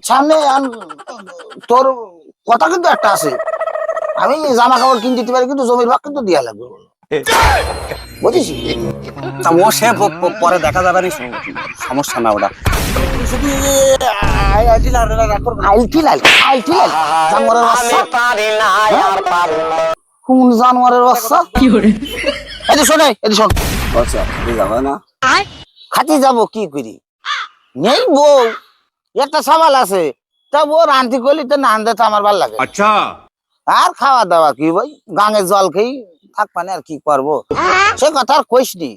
সামনে তোর কথা কিন্তু একটা আছে, আমি জামা কাপড় কিনে দিতে পারি কিন্তু জমির ভাগ কিন্তু দিয়া লাগবে, বুঝিস? ও সে পরে দেখা যাবে না, সমস্যা না ওটা। কোন জানোয়ারের বাচ্চা? এদি শোনে, এদি শোন, যাবে না খাতি যাবো কি করি, নেই বউ, একটা সাবাল আছে, তা বউ রান্তি করলি তো নান দিতে আমার ভাল লাগে। আচ্ছা, আর খাওয়া দাওয়া কি ভাই, গাঙের জল খেই থাকবানে, আর কি করবো সে কথা আর কইস নি।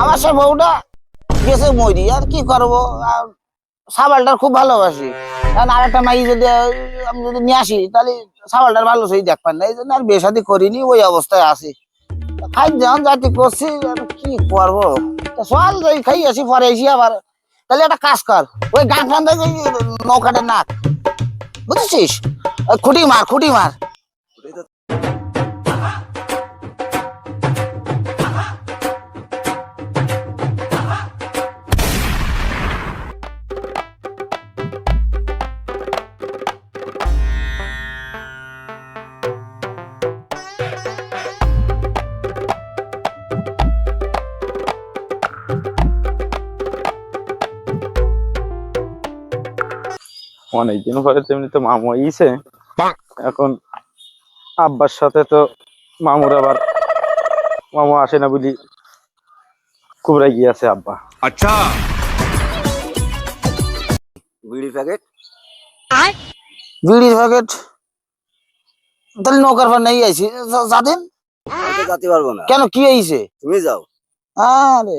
আমার সে বউটা গেছে মরি, আর কি করবো, সাবালটার খুব ভালোবাসি, কারণ আর একটা মাই যদি আমি যদি নিয়ে আসি তাহলে সাবালটার ভালো সেই দেখবেন না, এই জন্য আর বিয়ে শাদী করিনি, ওই অবস্থায় আছি। খাই যখন জাতি করছি, আর কি করবো, চল যাই খাই আসি, পরে এসি আবার। তাহলে একটা কাজ কর, ওই গান ফান থেকে নৌকাটা নাক, বুঝেছিস, খুঁটি মার, খুঁটি মার। অনেকদিন পরে তেমনি তো মামু আইছে, এখন আব্বার সাথে তো মামুর আবার মামু আসে না বলি কুবরাই গিয়েছে আব্বা। আচ্ছা, বিড়ি প্যাকেট, বিড়ির প্যাকেট, তাহলে নৌকার ভার নেই আইছি, যাতেন যেতে পারবো না। কেন, কি আইছে? তুমি যাও। আরে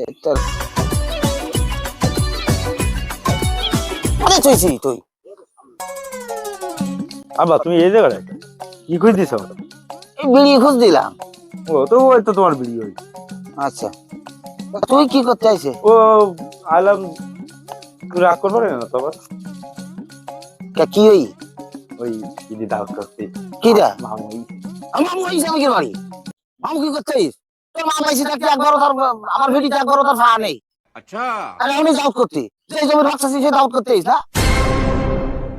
আরে চইছি তুই, আব্বা তুমি এই জায়গায় কি খুঁজ দিছ? এই বিড়ি খুঁজ দিলাম। ও তো ওই তো তোমার বিড়ি ওই। আচ্ছা, তুই কি করতে আইছে? ও আলাম রাগ করবো না তো আবার, কি ওই ওই দিদি দাওয়াত করতে। কিরা মামু মামু আইছে আমাদের বাড়ি, মামু কি করতে আইস? তোর মামু আইছে থাকতে একবারও তার, আমার ভিডিতে একবারও তার ফা নেই। আচ্ছা, আরে উনি দাউত করতে, যে জমির বাচ্চা সে দাউত করতে আইস না?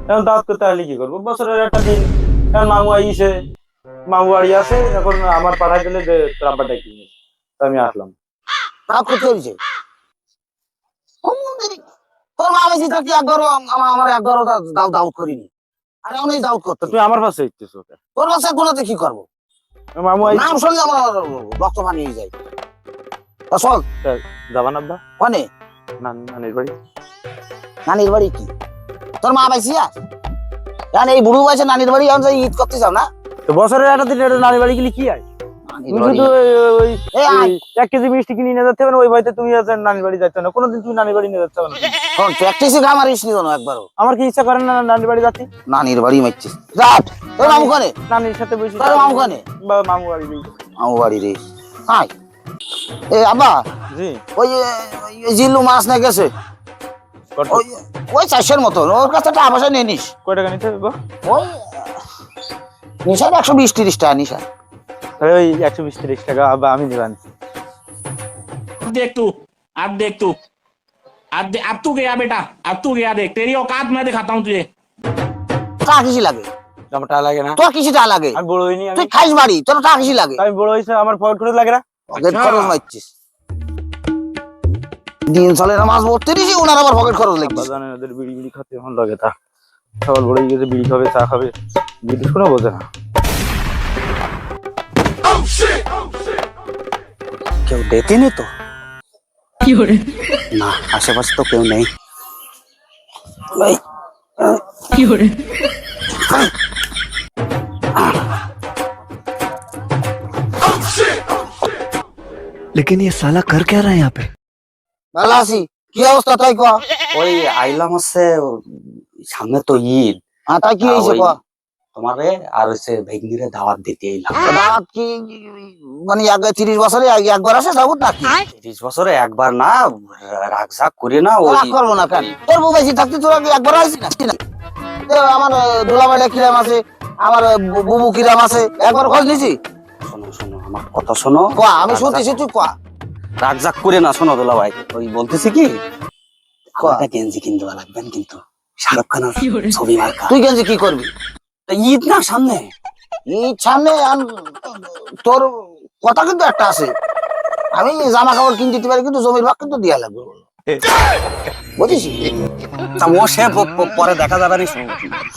এখন দাওয়াত করতে আসলে কি করবো, বছরের একটা দিন। এখন মামু আইছে, মামু বাড়ি আছে, এখন আমার পাঠাই দিলে যে তোর আব্বা ডাকি নিয়ে, তো আমি আসলাম। দাউত করতে আইছে তোর মামু আইছে থাকতে একবারও আমার একবারও দাউত করিনি। আরে উনি দাউত করতে, তুমি আমার পাশে ইচ্ছিস ওকে, তোর বাচ্চা গুলোতে কি করবো? মামু আইছে। নাম শুনলে আমার রক্ত পানি হয়ে যায়। চল যাবান আব্বা কনে, নানির বাড়ি। নানির বাড়ি কি তোর মা পাইছি? আর এই বুড়ো বয়সে নানির বাড়ি এখন ঈদ করতে চাও না? তো বছরের একটা দিন নানির বাড়ি গেলে কি হয়? তুমি শুধু ওই 1 কেজি মিষ্টি কিনে নিয়ে যাচ্ছে, ওই ভয়তে তুমি নানির বাড়ি যাচ্ছ না, কোনোদিন তুমি নানির বাড়ি নিয়ে যাচ্ছ না। প্র্যাকটিসে গামারিস নি জানো একবারও? আমার কি ইচ্ছা করে না নানির বাড়ি যাচ্ছি? নানির বাড়ি মারছিস, রাত তোর মামু কনে? নানির সাথে বসে তোর মামু কনে? মামু বাড়ি গেছি। মামু বাড়ি রে, হাই এ আব্বা, জি ওই জিল্লু মাছ না গেছে, ওই ওই 400-এর মতন, ওর কাছে টাকা পয়সা নিয়ে নিস। কয় টাকা নিতে হবে? ওই নিশার 120-30 টাকা নিশা। ওই 120-30 টাকা আব্বা আমি দিবান। देख तू, अब देख तू, अब तू गया बेटा, अब तू गया, देख तेरी औकात मैं दिखाता हूँ तुझे। টাকা কিসি লাগে? আমার টাকা লাগে না। তোর কিসি টাকা লাগে? আমি বড় হইনি, তুই খাইস বাড়ি, তোর টাকা কিসি লাগে? আমি বড় হইছে, আমার পকেট খরচ লাগে না। পকেট খরচ মারছিস, দিন চলে না মাছ ভরতে দিছি, ওনার আবার পকেট খরচ লাগবে। জানেন ওদের বিড়ি বিড়ি খেতে এখন লাগে, তা সকাল বড় গেছে বিড়ি খাবে, চা খাবে, বিড়ি কোনো বোঝে না। কেউ ডেকে নি তো? না, আশেপাশে তো কেউ নেই। लेकिन ये साला कर क्या रहा है यहाँ पे? ভালো আছি, কি অবস্থা তাই কয়া? ওই আইলাম হচ্ছে, সামনে তো ঈদ, তাই কি হয়েছে কয়া? তোমারে আর হচ্ছে ভেগনিরে দাওয়াত দিতে এলাম। দাঁত কি মানে 30 বছরে একবার আসে যাবো নাকি? 30 বছরে একবার না, রাগঝাক করি না। ওই রাগ করবো না কেন? তোর বউ বেশি থাকতে তোর একবার আসি না? আমার দোলাবাড়িটা কিরাম আছে, আমার বুবু কিরাম আছে, একবার খোঁজ নিছি? শোনো শোনো, আমার কথা শোনো। কয়া, আমি শুনতেছি, তুই কয়া। রাগঝাক করে না, শোনো দোলা ভাই, ওই বলতেছি কি, একটা গেঞ্জি কিনতে লাগবেন কিন্তু। শাহরুখ খানের ছবি মার্কা। তুই গেঞ্জি কি করবি? তা ঈদ না সামনে, ঈদ সামনে তোর কথা কিন্তু একটা আছে, আমি জামা কাপড় কিনে দিতে পারি কিন্তু জমির ভাগ কিন্তু দিয়া লাগবে, বুঝিস? তা ও সে পরে দেখা যাবে না,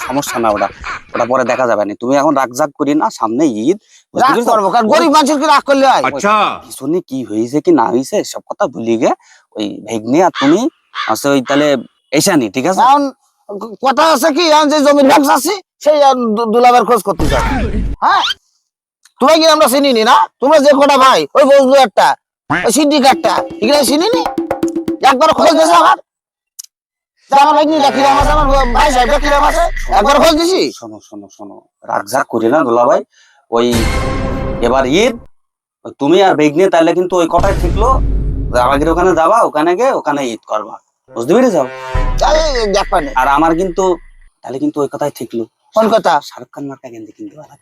সমস্যা না ওটা, ওটা পরে দেখা যাবে না। তুমি এখন রাগ জাগ করি না, সামনে ঈদ। রাগ করবো কারণ গরিব মানুষের কি রাগ করলে হয়? পিছনে কি হয়েছে কি না হয়েছে সব কথা ভুলি গে, ওই ভেগনি আর তুমি আছে ওই তাহলে এসানি, ঠিক আছে? এখন কথা আছে কি, এখন যে জমির ভাগ আছে সেই দুলাবের খোঁজ করতে চাও। হ্যাঁ, তোমায় কি আমরা চিনি নি না? তোমরা যে কটা ভাই, ওই বজলু একটা, ওই সিদ্দিক একটা, এগুলো চিনি নি? একবার খোঁজ দিয়েছে আমার, যে আমার ভাই নিয়ে কিরাম আছে, আমার ভাই সাহেবটা কিরাম আছে, একবার খোঁজ দিছি। শোনো শোনো শোনো, রাগ জাগ করি না দুলা ভাই। ওই এবার ঈদ, ওই তুমি আর বেগনি তাহলে কিন্তু ওই কথাই ঠিকলো, আমাদের ওখানে যাবা, ওখানে গিয়ে ওখানে ঈদ করবা, বুঝতে পেরে যাও। দেখ পানি আর আমার কিন্তু তাহলে কিন্তু ওই কথাই ঠিকলো, কোন কথা? শাহরুখ খান মার্কা গেঞ্জি কিনতে পারবে।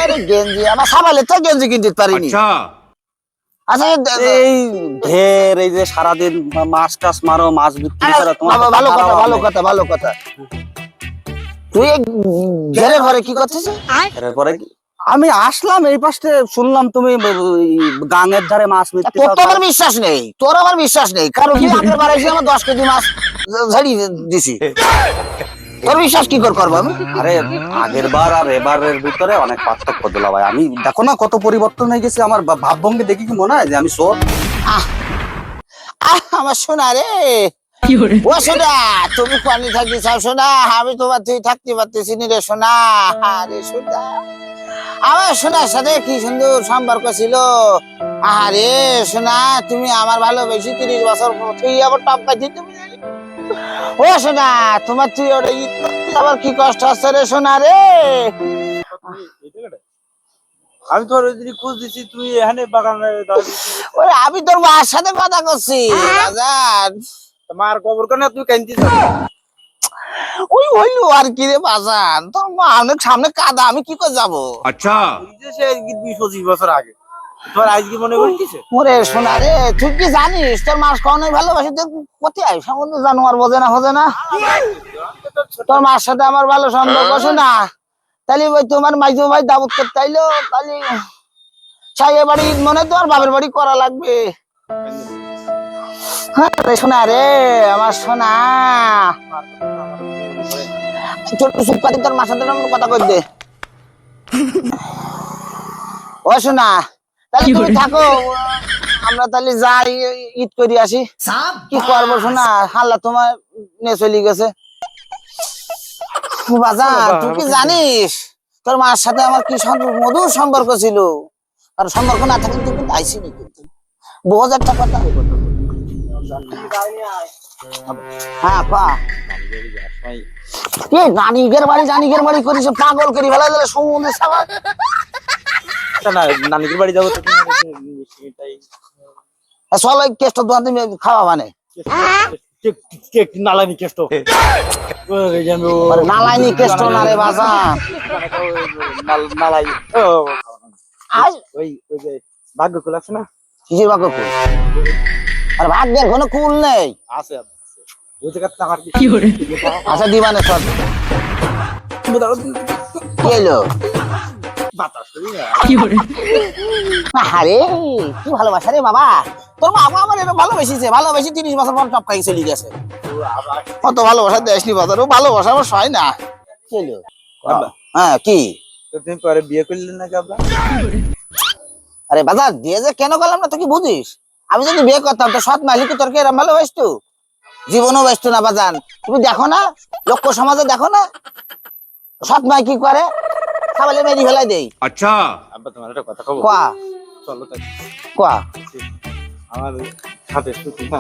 আরে গেঞ্জি আমার সাবালে তো গেঞ্জি কিনতে পারিনি। আচ্ছা এই ঢের, এই যে সারাদিন মাছ টাছ মারো, মাছ বিক্রি করো, তোমার বাবা, ভালো কথা, খারাপ ভালো নেই। কথা, ভালো কথা। তুই এই ঘেরে ঘরে কি করছিস? এরপরে আমি আসলাম এই পাশে, শুনলাম তুমি গাঙের ধারে মাছ বিক্রি তোর তো করো। আমার বিশ্বাস নেই, তোর আমার বিশ্বাস নেই, কারণ তুই আগের বার এসে আমার 10 কেজি মাছ ঝাড়িয়ে দিছি, তোর বিশ্বাস কি করে করবো আমি? আরে আগের বার আর এবারের ভিতরে অনেক পার্থক্য দিলা ভাই, আমি দেখো না কত পরিবর্তন হয়ে গেছে আমার ভাবভঙ্গি, দেখি কি মনে হয় যে আমি চোর? আমার সোনা রে, ও সোনা, তুমি পানি থাকতে চাও সোনা, আমি তোমার তুই থাকতে পারতেছি নি রে সোনা। আরে সোনা, আমার সোনার সাথে কি সুন্দর সম্পর্ক ছিল। আরে সোনা, তুমি আমার ভালোবেসে 30 বছর তুই আবার টপকা দিতে, ও সোনা, তোমার তুই ওটা ঈদ করতে আবার কি কষ্ট হচ্ছে রে সোনা রে। আমি তোর ওই দিন খোঁজ দিছি, তুই এখানে বাগানে ওই আমি তোর মার সাথে কথা করছি বাজার, মার খবর কেন তুই কান্দিস? ওই হইলো আর কি রে বাজান, তোর মা অনেক সামনে কাদা, আমি কি করে যাবো? সে 20-25 বছর আগে, তোর আজকে মনে করছিস? ওরে সোনা রে, তুই কি জানিস তোর মাস কখনোই ভালোবাসি কোথায় সম্বন্ধে জানোয়ার বোঝে না, বোঝে না। তোর মার সাথে আমার ভালো সম্পর্ক শোনা, তাহলে ওই তোমার মাইজো ভাই দাবত করতে আইলো, তাহলে সাইয়ে বাড়ি মনে তো আর বাপের বাড়ি করা লাগবে। হ্যাঁ রে সোনা রে, আমার সোনা, ছোট্ট চুপ করে তোর মার সাথে কথা কই দে। ও সোনা, তাহলে তুমি থাকো, আমরা তাহলে যাই ঈদ করে আসি। কি করবো সোনা, হাল্লা তোমার নিয়ে চলে গেছে। বাজান, তুই কি জানিস তোর মার সাথে আমার কি মধুর সম্পর্ক ছিল, আর সম্পর্ক না থাকলে তুই কিন্তু আইসিনি, কিন্তু 2000 টাকা। হ্যাঁ পা কি নানিকের বাড়ি করিস, পাগল করি ফেলা দিলে সমুদ্রে সাবান। নানিকের বাড়ি যাবো তো, চল ওই কেষ্ট দোকান তুমি খাওয়া মানে নালানি কেষ্ট, নালাইনি কেষ্ট না রে বাজান, নালাই আজ ওই যে ভাগ্য কুল আছে না? কিসের ভাগ্য কুল? আর ভাগ্যের কোনো কুল নেই। আছে ওই জায়গা টাকার আচ্ছা দিবানে চল। কি এলো? আরে কি ভালোবাসা রে বাবা, তোর বাবা আমার এরকম ভালোবেসেছে, ভালোবেসে 30 বছর পর টপকাই চলে গেছে। কত ভালোবাসা দেয়নি বাজার, ও ভালোবাসা আমার হয় না। কি এলো? হ্যাঁ কি? তুমি পরে বিয়ে করলেন নাকি আব্বা? আরে বাজার বিয়ে যে কেন করলাম না তুই কি বুঝিস? আমি যদি বিয়ে করতাম তো সৎ মালিক তোর কি এরম ভালোবাসতো? জীবনও ব্যস্ত না বাজান, তুমি দেখো না লোক সমাজে, দেখো না সৎ মাই কি করে, খাবালে মেরি ফেলাই দেই। আচ্ছা আব্বা, তোমার একটা কথা কব? কোয়া চলো তাই, কোয়া। আমার হাতে সুতি না,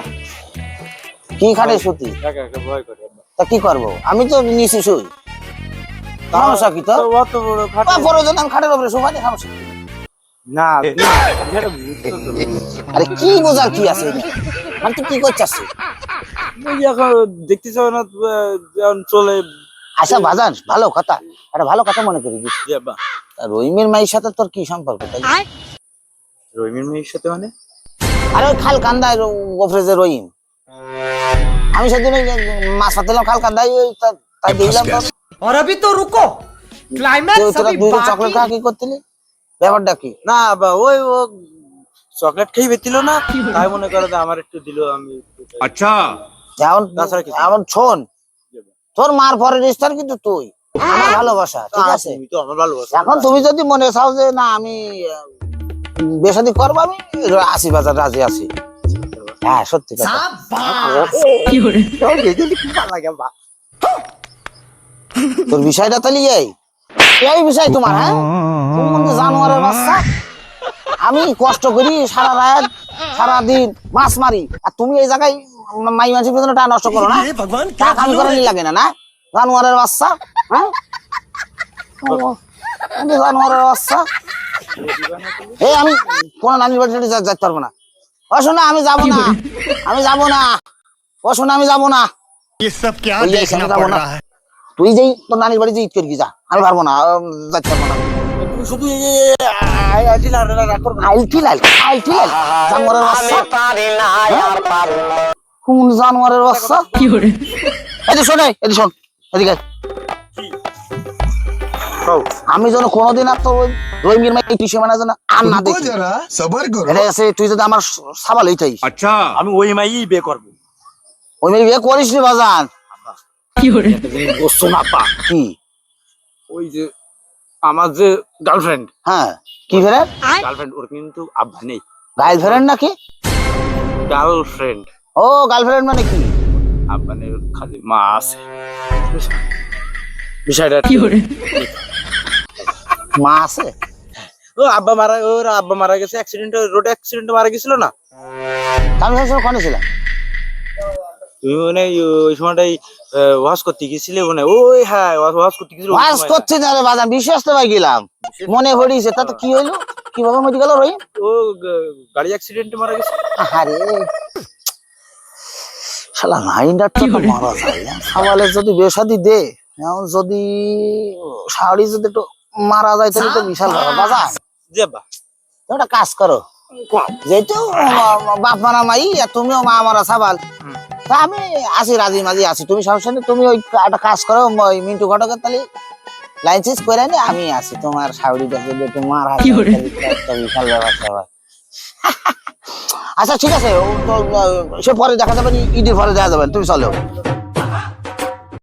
কি খাটে সুতি? একা একা ভয় করে আব্বা। তা কি করবো, আমি তো নিচে শুই, সমস্যা কি তো? অত বড় খাট প্রয়োজন আমি খাটের উপরে শুই, সমস্যা কি? না, আরে কি বোঝার কি আছে, মানে তুই কি করছিস? এখন দেখতেছ না যখন চলে। আচ্ছা বাজান, ভালো কথা, একটা ভালো কথা মনে করি জি আব্বা। রহিমের মায়ের সাথে তোর কি সম্পর্ক? তাই রহিমের মেয়ের সাথে মানে? আরে ওই খাল কান্দায় গোফরে যে রহিম, আমি সেদিন ওই মাছ পাতিলাম কালকা দাই তাই দিলাম তোর और अभी तो रुको क्लाइमैक्स তোরা अभी দুই बाकी চকলেট খা কি করতিলি ব্যাপারটা কি না আব্বা ওই ও চকলেট খেয়ে বেতিল না তাই মনে করে যে আমার একটু দিল আমি अच्छा এখন তাছাড়া কিছু না। এখন শোন তোর মার পরে রেস্টার কিন্তু তুই আমার ভালোবাসা ঠিক আছে তুমি তো আমার ভালোবাসা এখন তুমি যদি মনে চাও যে না আমি বেশাদি করবো আমি 80,000 রাজি আছি হ্যাঁ সত্যি কথা তোর বিষয়টা তাহলে এই বিষয় তোমার হ্যাঁ তুমি মনে হয় জানোয়ারের বাচ্চা আমি কষ্ট করি সারা রাত সারা দিন মাছ মারি আর তুমি এই জায়গায় মাই মানুষের পেছনে টাকা নষ্ট করো না টাকা আমি করে লাগে না না জানোয়ারের বাচ্চা হ্যাঁ আমি জানোয়ারের বাচ্চা এই আমি কোন নানির বাড়ি যেতে পারবো না ও শোনা আমি যাবো না আমি যাবো না ও শোনা আমি যাবো না ये सब क्या ওই যে देखना যাবো पड़ না रहा है তুই যেই তোর নানির বাড়ি যে ঈদ করবি যা আমি পারবো না যাইতে পারবো না তুমি শুধু আইলটি জানোয়ারের বাচ্চা কোন জানোয়ারের বাচ্চা এই যে শোন এই শোন এদিকে আমি যেন কোনোদিন আর তো রহিমের মাই টিসে মানে যেন আর না দেখি जरा सबर करो এটা আছে তুই যদি আমার সাবাল হইতাই अच्छा আমি ওই মাই বিয়ে করবো ওই মেয়ে বিয়ে করিস নি বাজান বসছো না পা কি ওই যে আমার যে গার্লফ্রেন্ড হ্যাঁ কি ফেরেন গার্লফ্রেন্ড ওর কিন্তু আব্বা নেই গার্লফ্রেন্ড নাকি গার্লফ্রেন্ড ও গার্লফ্রেন্ড মানে কি আব্বা নেই ওর খালি মা আছে বিষয়টা মা আছে ও আব্বা মারা গেছে অ্যাক্সিডেন্ট রোড অ্যাক্সিডেন্ট মারা গেছিল না আমি সবসময় কোনে ছিলাম তুমি মানে ওই সময়টাই ওয়াশ করতে গেছিলে মানে ওই হ্যাঁ ওয়াশ করতে গেছিল ওয়াজ করছি না রে বাজান বিশ্বাস তো ভাই গেলাম মনে পড়িছে তা তো কি হইলো কিভাবে মরে গেল রহিম ও গাড়ি অ্যাক্সিডেন্টে মারা গেছে আরে শালা মাইন্ডার তো মারা যায় সওয়ালে যদি বেশাদি দে এখন যদি শাড়ি যদি একটু মারা যায় তাহলে তো বিশাল ব্যাপার বাজান যে বা তুমি একটা কাজ করো যেহেতু বাপ মারা মাই আর তুমিও মা মারা সাবাল তা আমি আসি রাজি মাঝি আছি তুমি সমস্যা নেই তুমি ওই একটা কাজ করো ওই মিন্টু ঘটকের তাহলে লাইসেন্স করে নি আমি আসি তোমার শাড়িটা যদি একটু মারা যায় তাহলে তো একটা বিশাল ব্যাপার স্যাপার। আচ্ছা ঠিক আছে ও তো সে পরে দেখা যাবে ঈদের পরে দেখা যাবে তুমি চলো